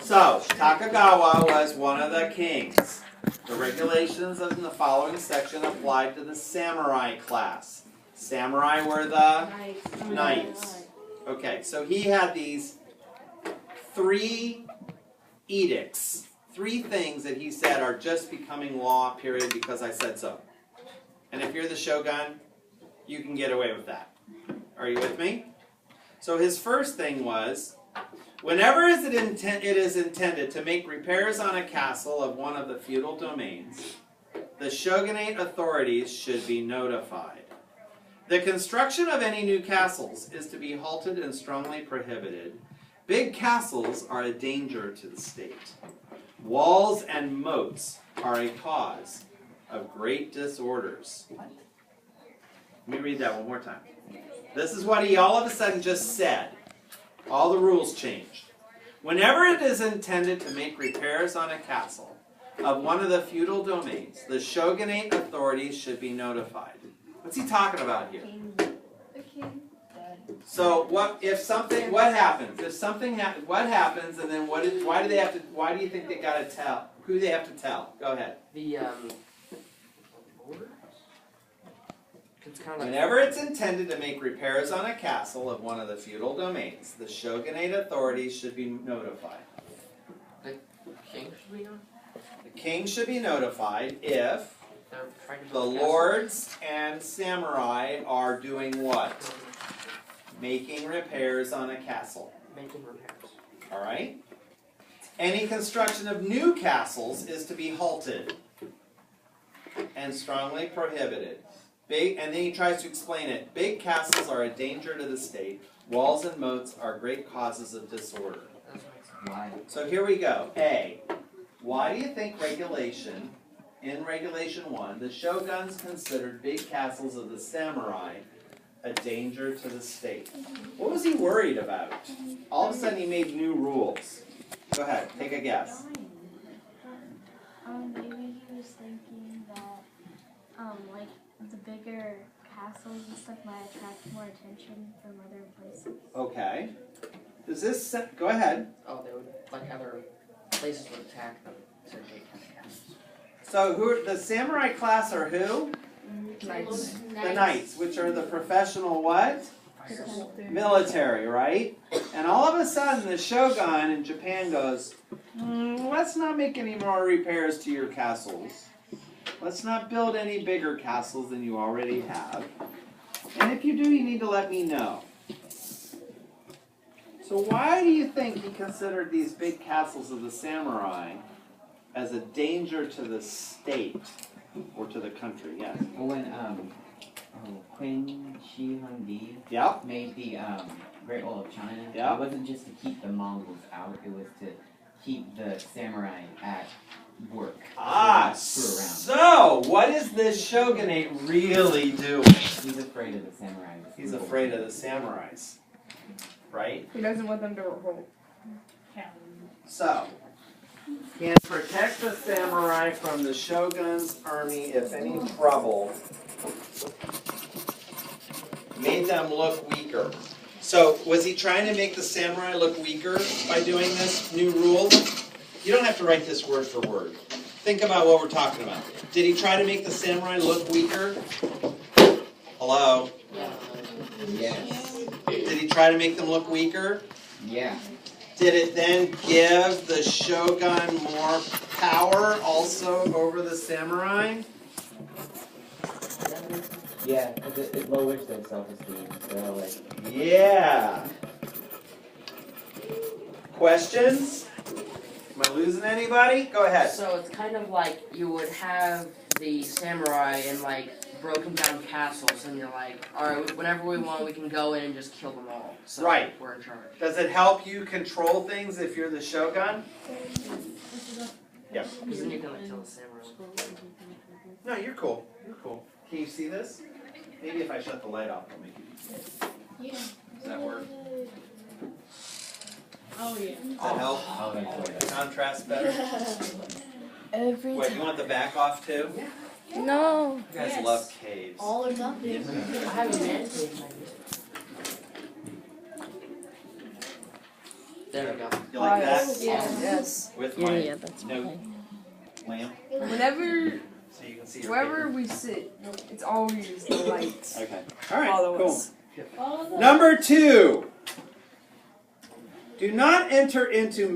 So, Takagawa was one of the kings. The regulations in the following section applied to the samurai class. Samurai were the knights. Okay, so he had these 3 edicts, 3 things that he said are just becoming law, period, because I said so. And if you're the shogun, you can get away with that. Are you with me? So his first thing was, whenever it is intended to make repairs on a castle of one of the feudal domains, the shogunate authorities should be notified. The construction of any new castles is to be halted and strongly prohibited. Big castles are a danger to the state. Walls and moats are a cause of great disorders. Let me read that one more time. This is what he all of a sudden just said. All the rules changed. Whenever it is intended to make repairs on a castle of one of the feudal domains, the shogunate authorities should be notified. What's he talking about here? So what happens? If something what happens, and then why do you think they gotta tell? Who do they have to tell? Go ahead. Whenever it's intended to make repairs on a castle of one of the feudal domains, the shogunate authorities should be notified. The king should be notified? The king should be notified if the lords and samurai are doing what? Making repairs on a castle. Making repairs. Alright? Any construction of new castles is to be halted and strongly prohibited. And then he tries to explain it. Big castles are a danger to the state. Walls and moats are great causes of disorder. Why? So here we go. A. Why do you think in Regulation 1, the shoguns considered big castles of the samurai a danger to the state? What was he worried about? All of a sudden he made new rules. Go ahead, take a guess. Maybe he was thinking that, like, the bigger castles and stuff might attract more attention from other places. Okay. Does this go ahead? Oh, they would, like other places would attack them. So big kind of castles. So the samurai class are who? Knights. The knights, which are the professional what? Military, right? And all of a sudden the shogun in Japan goes, let's not make any more repairs to your castles. Let's not build any bigger castles than you already have. And if you do, you need to let me know. So why do you think he considered these big castles of the samurai as a danger to the state or to the country? Yes. Well, when Qin Shi Huangdi made the Great Wall of China, it wasn't just to keep the Mongols out; it was to keep the samurai at work. So what is this shogunate really doing? He's afraid of the samurai. He's afraid of the samurais, right? He doesn't want them to revolt. So, can protect the samurai from the shogun's army if any trouble made them look weaker. So, was he trying to make the samurai look weaker by doing this new rule? You don't have to write this word for word. Think about what we're talking about. Did he try to make the samurai look weaker? Hello? Yes. Did he try to make them look weaker? Yeah. Did it then give the shogun more power also over the samurai? Yeah, it lowers their self-esteem. So, like. Yeah. Questions? Am I losing anybody? Go ahead. So it's kind of like you would have the samurai in like broken down castles, and you're like, alright, whenever we want, we can go in and just kill them all. So right. We're in charge. Does it help you control things if you're the shogun? Yep. Because then you can like kill the samurai. No, you're cool. You're cool. Can you see this? Maybe if I shut the light off, it'll make it easier. Yeah. Does that work? Oh yeah. Does that help? Oh, that's good. Contrast better? Every Wait, you want the back off too? No. You guys love caves. All or nothing. I have a man cave. There we go. You like that? Yes. With Yeah, my yeah, that's note okay. lamp, Whenever, so you can see your wherever we sit, it's always the lights. paper. Okay. All right. Follow Cool. us. Number 2. Do not enter into